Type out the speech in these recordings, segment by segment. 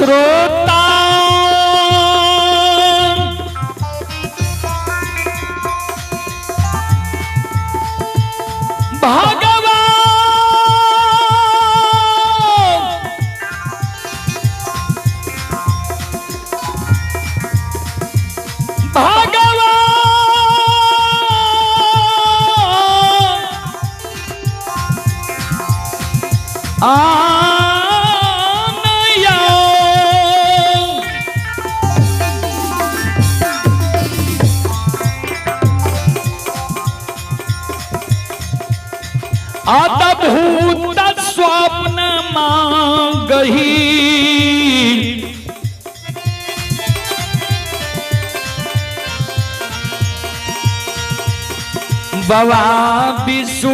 श्रोता अद्भुत स्वप्न मांगही बाबा विशु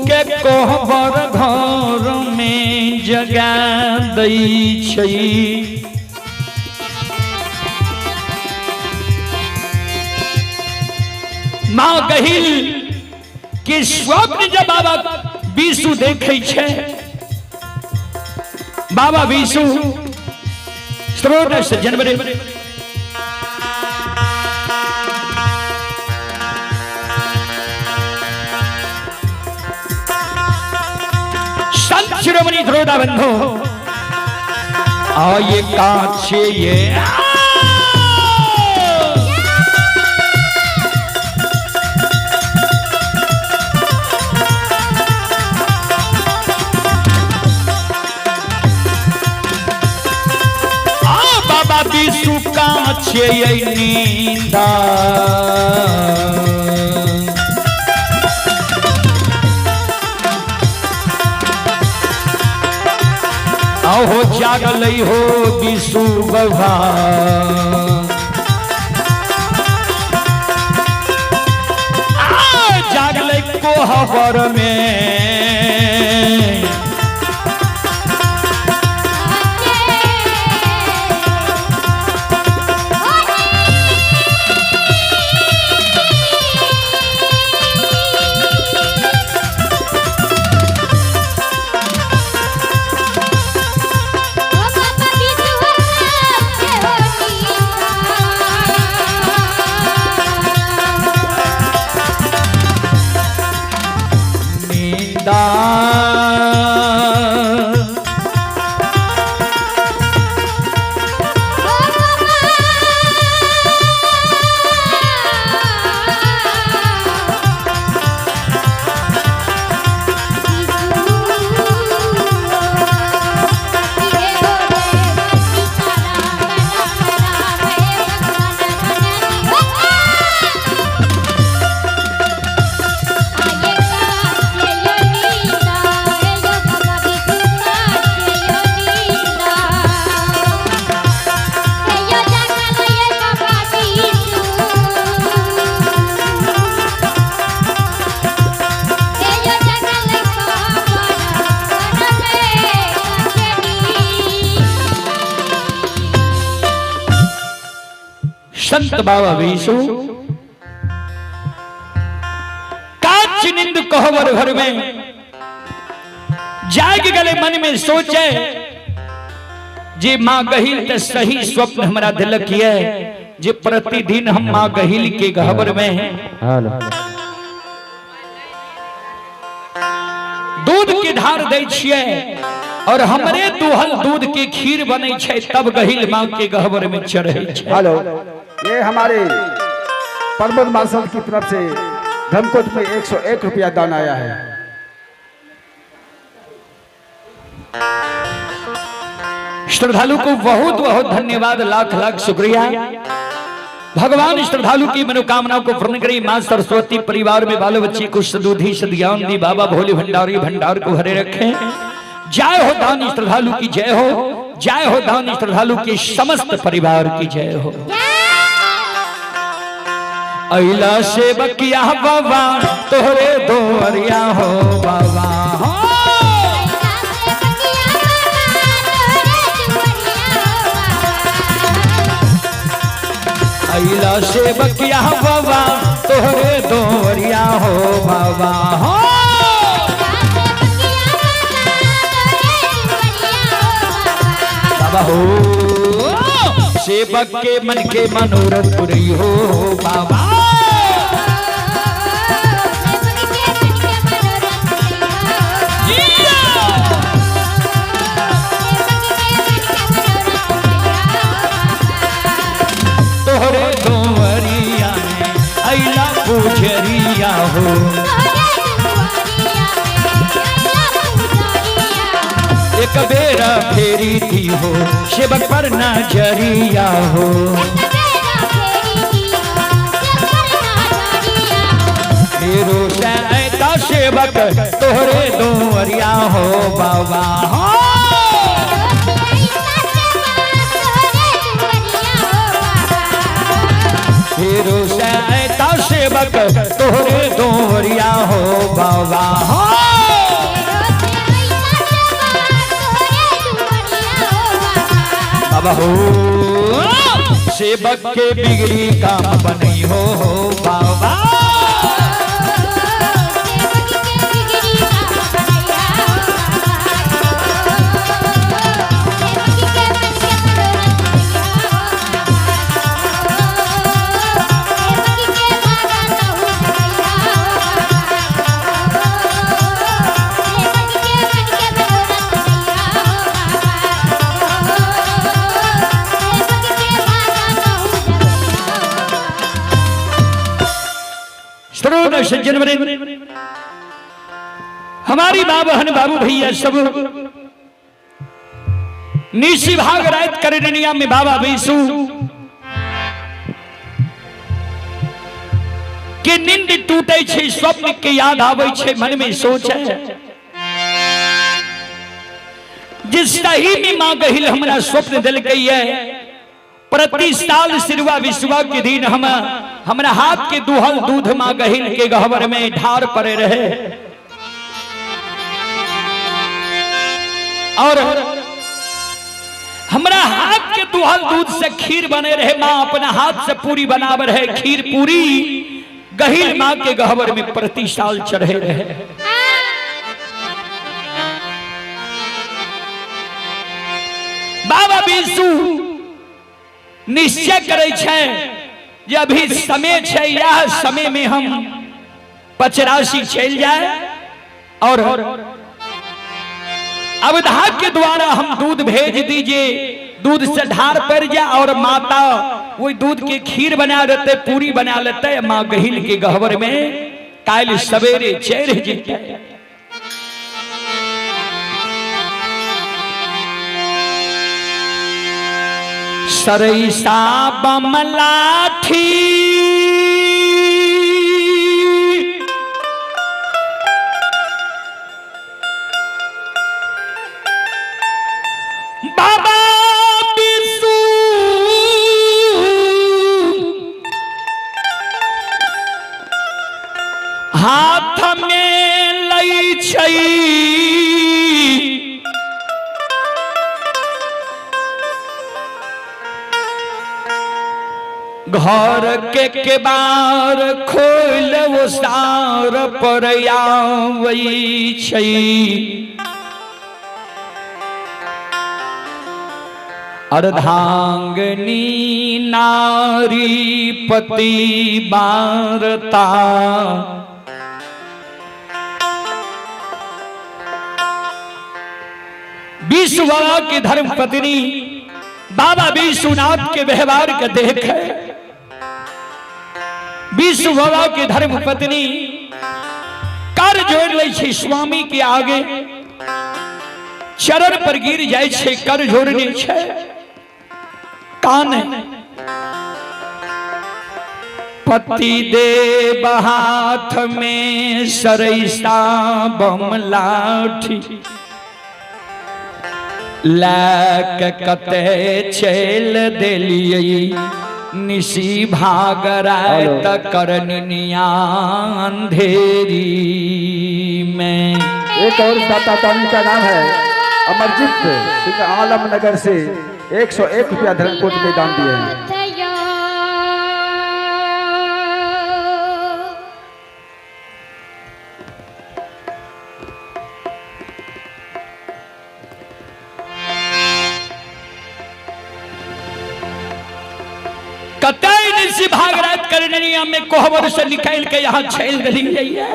के कोहबर घर में जगा दै छै। माँ गहिल के स्वप्न जब बाबा विशु देखे छे, बाबा विशु स्रोत से जन्म संत शिरोमणि ध्रुवदा बंधु आये काछे ये विशु काछे नींदा हो जागल हो विशु बाबा जागल कोहबर में संत बाबा विशु काच निंद कोहबर घर में जाग गले मन में सोचे जे माँ गहिल ते सही स्वप्न हमारा दिल किए जे प्रतिदिन हम माँ गहिल के गहबर में हैं दूध के धार दे छिए और हमरे दुहल दूध के खीर बने छे तब गहिल माँ के गहबर में चढ़े छे। हेलो, ये हमारे पर्वत मार्शल की तरफ से धमकोट में 101 रुपया दान आया है। श्रद्धालु को बहुत बहुत धन्यवाद, लाख लाख शुक्रिया। भगवान श्रद्धालु की मनोकामनाओं को पूर्ण करी। मां सरस्वती परिवार में बाल बच्चे को सदुधि सदज्ञान दी। बाबा भोले भंडारी भंडार को भरे रखे। जय हो दानी श्रद्धालु की जय हो, जय हो दानी श्रद्धालु के समस्त परिवार की जय हो। अइला से बकिया बाबा तोहरे दोरिया हो बाबा हो। अइला से बकिया बाबा तोहरे दोरिया हो बाबा हो। बाबा बाबा हो सेवक के मन के मनोरथ पूरी हो बाबा। तोहरे दोवरिया में अइला पुजरिया हो एक बेरा फेरी थी हो सेवक पर नजरिया हो। फेरो ऐसा सेवक तोहरे दोवरिया हो बाबा हो। फेरो ऐसा सेवक तोहरे दोवरिया हो बाबा हो। बाबा हो सेवक के बिगड़ी काम बनी हो बाबा। जनवरी हमारी माँ बहन बाबू भैया सब निशी भाग रात करे दुनिया में बाबा बीसू के नींद टूटे छे स्वप्न के याद आवे छे मन में सोचे जिस सही में माँ गहिल हमरा स्वप्न दिल गई है प्रति साल सिरवा विश्वा के दिन हमरा हाथ के दुहल दूध माँ गहिल के गहवर में ढार पड़े रहे और हमरा हाथ के दुहल दूध से खीर बने रहे। माँ अपना हाथ से पूरी बनाव रहे खीर पूरी गहिल माँ के गहवर में प्रति साल चढ़े रहे। बाबा बीसू निश्चय करे छे जे अभी समय छे यह समय में हम पचरासी चल जाए और अवधा के द्वारा हम दूध भेज दीजिए दूध से ढार पड़ जाए और माता वही दूध के खीर बना लेते पूरी बना लेते माँ गहिल के गहवर में काल सवेरे चढ़ जीते। सरईसा बमलाठी बाबा बिसु हाथ में लई छई घर के केबार खोल वो सार पर आवई छई अर्धांगनी नारी पति बारता विश्ववा की धर्म पत्नी बाबा विश्वनाथ के व्यवहार के देख विश्ववा की धर्म पत्नी कर जोड़ ले छे स्वामी के आगे चरण पर गिर जाए छे कर जोड़ने छे कान पति देव हाथ में सरईसा बमलाठी लाक कते चल देलिए निशी भाग रात करनिया अंधेरी में। एक और दातानी का नाम है अमरजीत सिंह आलमनगर से 101 रुपया धर्मकोट में दान दिए हैं। दुनिया में कोहबर से निकाल के यहाँ छेल दी गई है।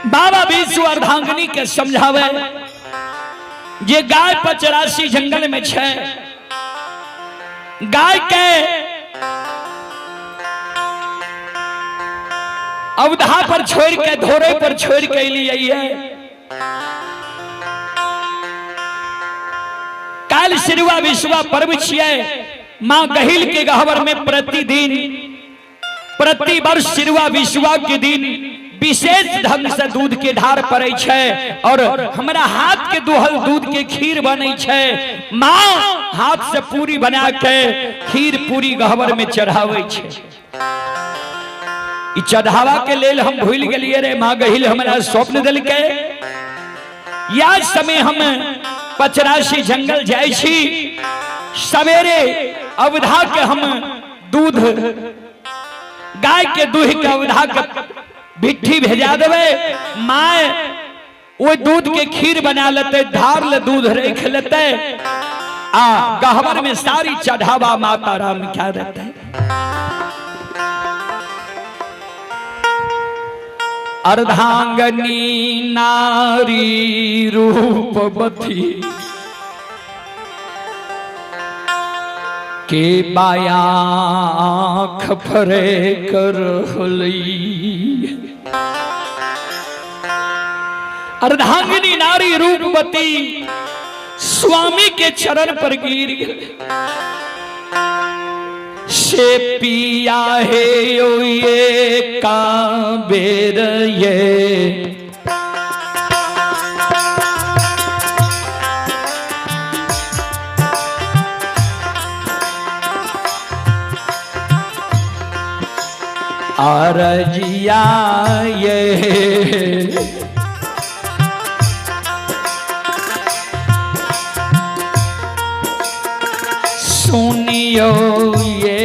बाबा विष्णु अर्धांगिनी के समझावे ये गाय 85 जंगल में छे, गाय के अवधा पर छोड़ के धोरे पर छोड़ के लिए है। काल सिरवा विश्वा पर्व छिए, मां गहिल के गहवर में प्रतिदिन प्रति वर्ष सिरवा विश्वा के दिन विशेष ढंग से दूध के धार पड़े छे और हमारा हाथ के दुहल दूध के खीर बने छे। मां हाथ से पूरी बना के खीर पूरी गहवर में चढ़ावे छे। ई चढ़ावा के लेल हम भूल गेलिए रे, मां गहिल हमारा स्वप्न दिल के। या समय हम 85 जंगल जाय छी, सवेरे अवधा के हम दूध गाय के दूध के अवधा के भिट्ठी भेजा देवे। माए वो दूध के खीर बना लेते, धार ले दूध रख लेते, आ गहवर में सारी चढ़ावा माता राम क्या देते। अर्धांगनी नारी रूपवती के बाया आँख फरे कर होली। अर्धांगिनी नारी रूपवती स्वामी के चरण पर गिर से पिया है ये काबेर ये। आरजिया ये सुनियो ये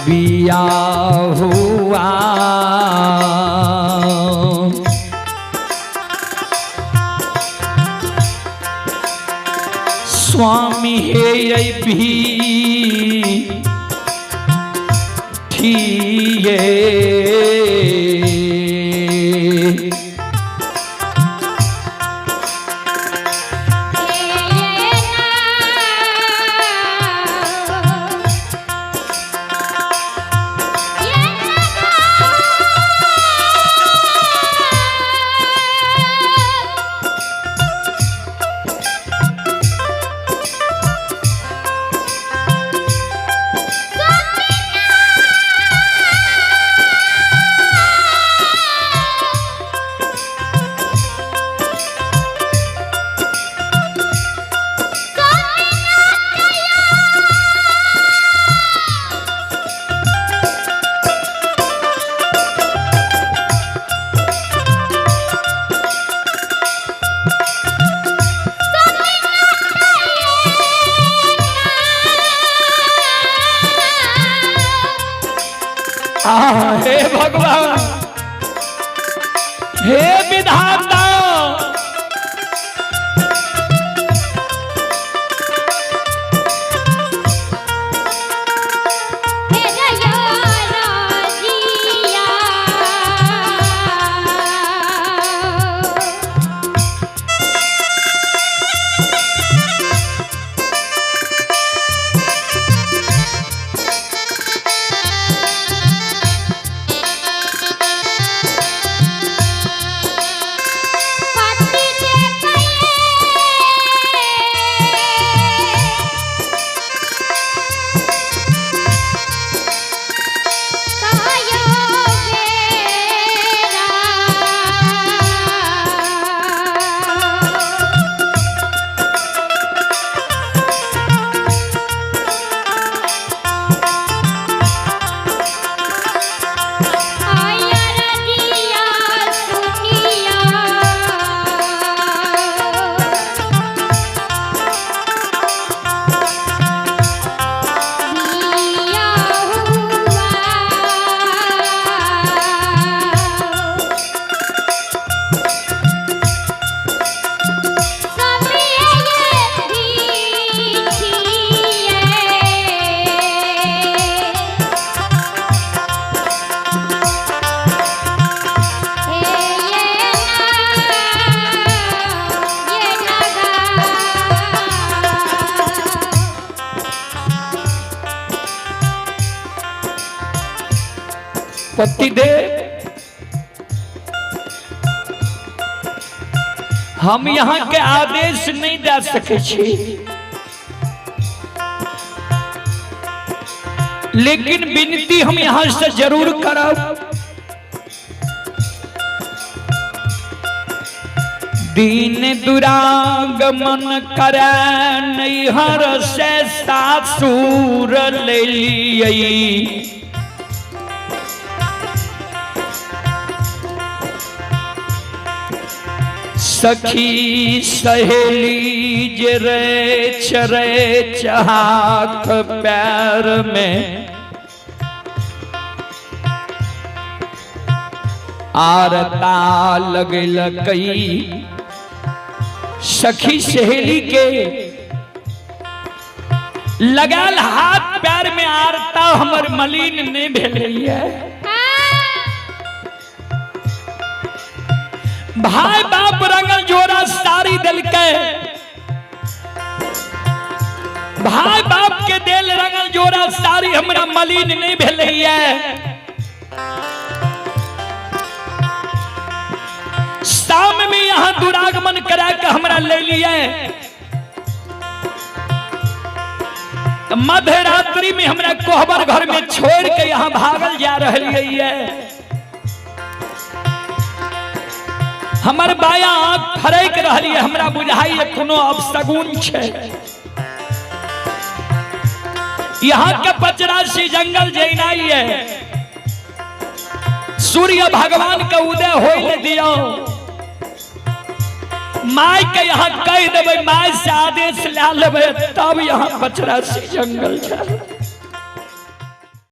बिया हुआ स्वामी है भी ठीए। हे भगवान, हे विधाता, पतिदेव हम यहाँ के आदेश नहीं दे सके छी, लेकिन विनती हम यहाँ से जरूर करब। दीन दुरागमन करे नैहर से सासुर ले लियई, सखी सहेली जे रे चरे हाथ पैर में, आरता लगल कई सखी सहेली के लगल हाथ पैर में आरता हमर मलिन नहीं भेलैया। भाई बाप रंगल जोरा सारी दिल के, भाई बाप के दिल रंगल जोरा सारी हमरा मलिन नहीं भेलैया। शाम में यहाँ दुरागमन करा के हमरा ले लिए, मध्य रात्रि में हमरा कोहबर घर में छोड़ के यहाँ भागल जा रही है। हमर बाया आंख फरक रही है, हमरा बुझाई कोनो अपशगुन छे। यहाँ के 85 जंगल जैनाई है, सूर्य भगवान का उदय होने दियो। माय के यहाँ कह देवे, माय से आदेश ला लेवे, तब यहाँ 85 जंगल चल।